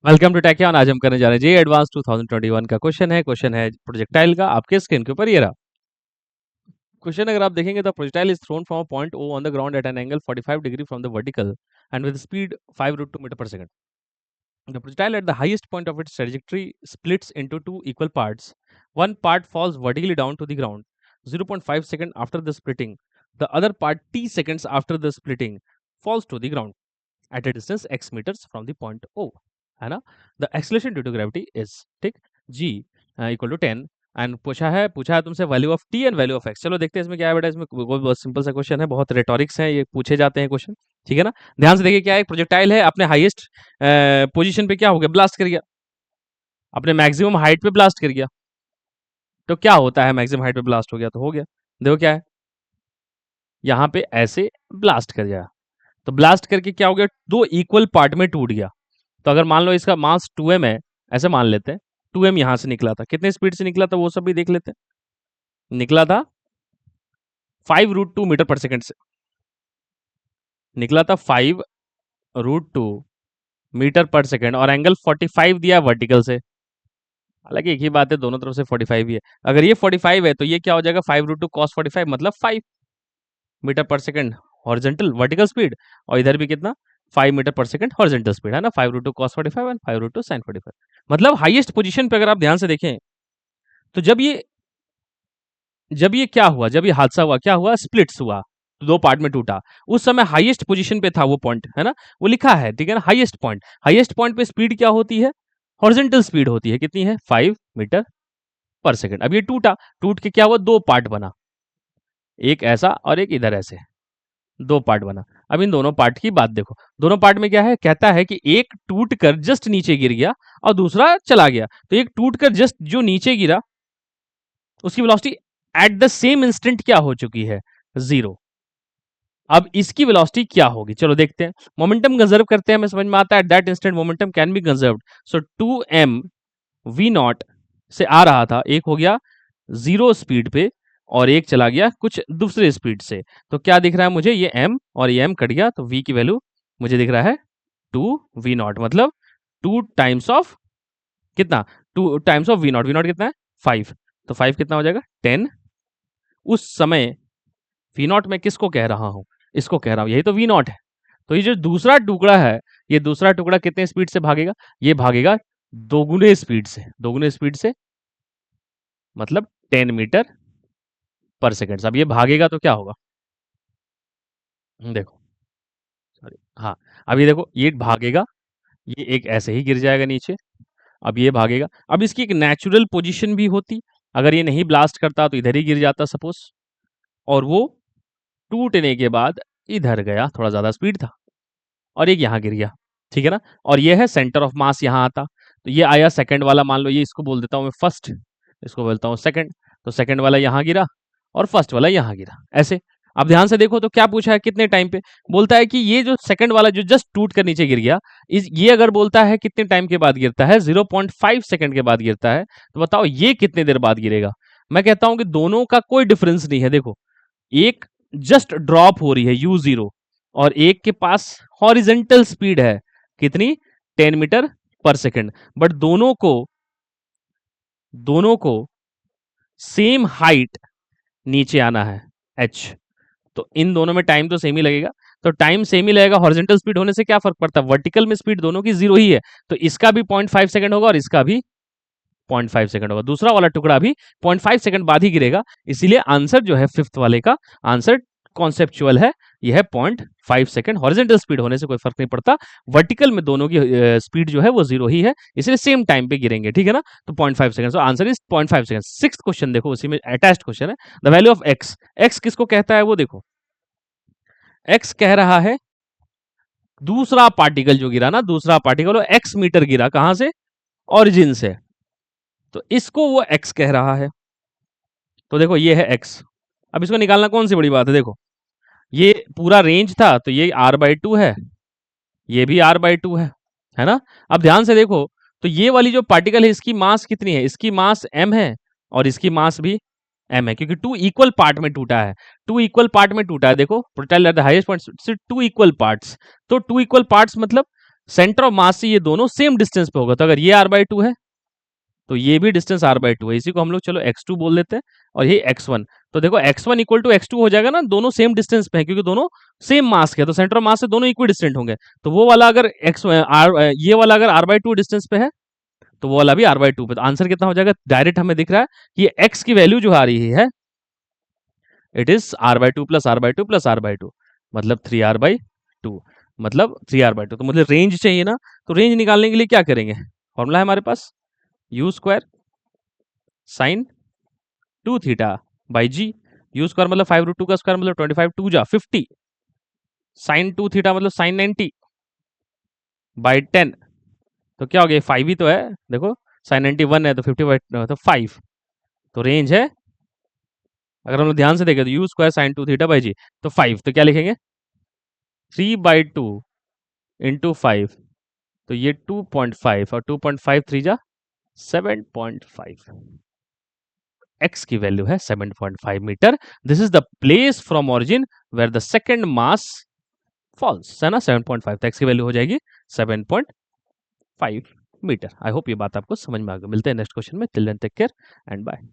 Welcome to टैकियन। आज हम करने जा रहे हैं जे एडवांस 2021 का क्वेश्चन है प्रोजेक्टाइल का। आपके स्क्रीन के ऊपर ये रहा क्वेश्चन। अगर आप देखेंगे तो projectile is thrown from point O on the ground at an angle 45 degree from the vertical and with speed 5√2 metre per second. The projectile at the highest point of its trajectory splits into two equal parts. One part falls vertically down to the ground 0.5 seconds after the splitting. The other part t seconds after the splitting falls to the ground at a distance x meters from the point O. है ना? The acceleration due to gravity is ठीक g equal to 10 and पूछा है तुमसे value of T and value of x. चलो देखते हैं इसमें क्या है बेटा। इसमें बहुत सिंपल सा क्वेश्चन है, बहुत रेटोरिक्स है, ये पूछे जाते हैं क्वेश्चन, ठीक है ना। ध्यान से देखिए क्या है, एक प्रोजेक्टाइल है अपने हाईएस्ट पोजीशन पे क्या हो गया, ब्लास्ट कर गया, अपने मैक्सिमम हाइट पे ब्लास्ट कर गया। तो क्या होता है, मैक्सिमम हाइट पे ब्लास्ट हो गया तो हो गया, देखो क्या है, यहाँ पे ऐसे ब्लास्ट कर गया। तो ब्लास्ट करके क्या हो गया, दो इक्वल पार्ट में टूट गया। तो अगर मान लो इसका मास 2m है, ऐसे मान लेते हैं 2m यहाँ से निकला था, कितने स्पीड से निकला था वो सब भी देख लेते हैं। निकला था 5√2 मीटर पर सेकंड से, निकला था 5√2 मीटर पर सेकंड और एंगल 45 दिया वर्टिकल से। हालांकि एक ही बात है, दोनों तरफ से 45 ही है। अगर ये 45 है तो ये क्या हो जाएगा, 5√2 cos 45 मतलब 5 metre per second horizontal vertical speed, और इधर भी कितना 5 metre per second horizontal speed, है ना। 5√2 cos 45 एंड 5√2 sin 45, मतलब हाईएस्ट पोजीशन पे अगर आप ध्यान से देखें तो जब ये क्या हुआ, जब ये हादसा हुआ, क्या हुआ, स्प्लिट्स हुआ, तो दो पार्ट में टूटा। उस समय हाईएस्ट पोजीशन पे था वो पॉइंट, है ना, वो लिखा है, ठीक है ना। हाईएस्ट पॉइंट पे स्पीड क्या होती है, हॉरिजॉन्टल स्पीड होती है, कितनी है, 5 मीटर पर सेकंड। अब ये टूटा, टूट के क्या हुआ, दो पार्ट बना, एक ऐसा और एक इधर ऐसे, दो पार्ट बना। अब इन दोनों पार्ट की बात देखो, दोनों पार्ट में क्या है, कहता है कि एक टूट कर जस्ट नीचे गिर गया और दूसरा चला गया। तो एक टूट कर जस्ट जो नीचे गिरा उसकी velocity at the same instant क्या हो चुकी है, 0। अब इसकी वेलोसिटी क्या होगी, चलो देखते हैं। मोमेंटम कंजर्व करते हैं, हमें समझ में आता है that instant momentum can be conserved. So 2m v0 से आ रहा था, एक हो गया 0 स्पीड पे और एक चला गया कुछ दूसरे स्पीड से। तो क्या दिख रहा है मुझे, ये m और ये m कट गया, तो v की वैल्यू मुझे दिख रहा है 2v0, मतलब 2 टाइम्स ऑफ कितना, 2 टाइम्स ऑफ v0, v0 कितना है 5, तो 5 कितना हो जाएगा 10। उस समय v0 में किसको कह रहा हूं, इसको कह रहा हूं, यही तो v0 है। तो ये जो दूसरा टुकड़ा है, ये दूसरा टुकड़ा कितने स्पीड से भागेगा, ये भागेगा दोगुने स्पीड से, दोगुने स्पीड से मतलब 10 मीटर पर सेकंड। अब ये भागेगा तो क्या होगा, देखो, सॉरी, हाँ, अब ये देखो, ये भागेगा, ये एक ऐसे ही गिर जाएगा नीचे। अब ये भागेगा, अब इसकी एक नेचुरल पोजीशन भी होती, अगर ये नहीं ब्लास्ट करता तो इधर ही गिर जाता सपोज, और वो टूटने के बाद इधर गया, थोड़ा ज्यादा स्पीड था, और एक यहाँ गिर गया, ठीक है ना। और ये है सेंटर ऑफ मास, यहाँ आता, तो ये आया सेकंड वाला, मान लो ये इसको बोल देता हूँ मैं फर्स्ट, इसको बोलता हूँ सेकंड, तो सेकंड वाला यहाँ गिरा और फर्स्ट वाला यहाँ गिरा, ऐसे। अब ध्यान से देखो तो क्या पूछा है, कितने टाइम पे, बोलता है कि ये जो सेकंड वाला जो जस्ट टूट कर नीचे गिर गया, ये अगर बोलता है कितने टाइम के बाद गिरता है, 0.5 सेकंड के बाद गिरता है, तो बताओ ये कितने देर बाद गिरेगा। मैं कहता हूं कि दोनों का कोई डिफरेंस नहीं है, देखो, एक जस्ट ड्रॉप हो रही है u0 और एक के पास हॉरिजेंटल स्पीड है कितनी, 10 मीटर पर सेकंड, बट दोनों को सेम हाइट नीचे आना है h, तो इन दोनों में टाइम तो सेम ही लगेगा। तो टाइम सेम ही लगेगा, हॉरिजेंटल स्पीड होने से क्या फर्क पड़ता है, वर्टिकल में स्पीड दोनों की 0 ही है, तो इसका भी 0.5 सेकंड होगा और इसका भी 0.5 सेकंड होगा, दूसरा वाला टुकड़ा भी 0.5 सेकंड बाद ही गिरेगा। इसीलिए आंसर जो है फिफ्थ वाले का आंसर कॉन्सेप्चुअल है, यह है 0.5 सेकंड। हॉरिजेंटल स्पीड होने से कोई फर्क नहीं पड़ता, वर्टिकल में दोनों की स्पीड जो है वो 0 ही है, इसलिए सेम टाइम पे गिरेंगे, ठीक है ना। तो 0.5 second, so answer is 0.5 second. Sixth question देखो, उसी में अटैच्ड क्वेश्चन है, the value of x. X किसको कहता है वो देखो, एक्स कह रहा है दूसरा पार्टिकल जो गिरा ना, दूसरा पार्टिकल वो एक्स मीटर गिरा, कहां से, ऑरिजिन से, तो इसको वो एक्स कह रहा है। तो देखो ये है एक्स, अब इसको निकालना कौन सी बड़ी बात है, देखो ये पूरा रेंज था तो ये r/2 है, ये भी r/2 है ना। अब ध्यान से देखो, तो ये वाली जो पार्टिकल है इसकी मास कितनी है, इसकी मास m है और इसकी मास भी m है, क्योंकि टू इक्वल पार्ट में टूटा है, टू इक्वल पार्ट में टूटा है। देखो projectile at the highest point से टू इक्वल पार्ट्स, तो टू इक्वल पार्ट्स मतलब सेंटर ऑफ मास से ये दोनों सेम डिस्टेंस पे होगा, तो अगर ये r/2 है तो ये भी डिस्टेंस r/2 है, इसी को हम लोग चलो x2 बोल देते हैं, और ये x1। तो देखो x1 इक्वल टू x2 हो जाएगा ना, दोनों सेम डिस्टेंस पे है क्योंकि दोनों सेम मास के, तो सेंटर ऑफ मास से दोनों इक्वी डिस्टेंट होंगे। तो वो वाला अगर ये वाला अगर r/2 डिस्टेंस पे है तो वो वाला भी r/2 पे, तो आंसर कितना हो जाएगा, डायरेक्ट हमें दिख रहा है कि ये x की वैल्यू जो आ रही है it is r/2 plus r/2 plus r/2, मतलब 3r/2, मतलब 3r/2। तो मतलब रेंज चाहिए ना, तो रेंज निकालने के लिए क्या करेंगे, फॉर्मूला है हमारे पास u square sine 2 theta by G. u square मतलब 5√2 का स्क्वायर मतलब 25 2 जा 50, साइन 2 थीटा मतलब साइन 90 बाई 10। तो क्या हो गया, 5 ही तो है, देखो साइन 91 है तो 50 बाई तो 5। तो रेंज है, अगर हम लोग ध्यान से देखें तो u square sine 2 theta by g, तो 5, तो क्या लिखेंगे 3/2 इंटू 5, तो ये 2.5 और 2.5 3 जा 7.5, x की वैल्यू है 7.5 metre. This is the place from origin where the second mass falls, है ना 7.5, तो x की वैल्यू हो जाएगी 7.5 मीटर। आई होप ये बात आपको समझ में आ गई। मिलते हैं नेक्स्ट क्वेश्चन में, till then take care and bye.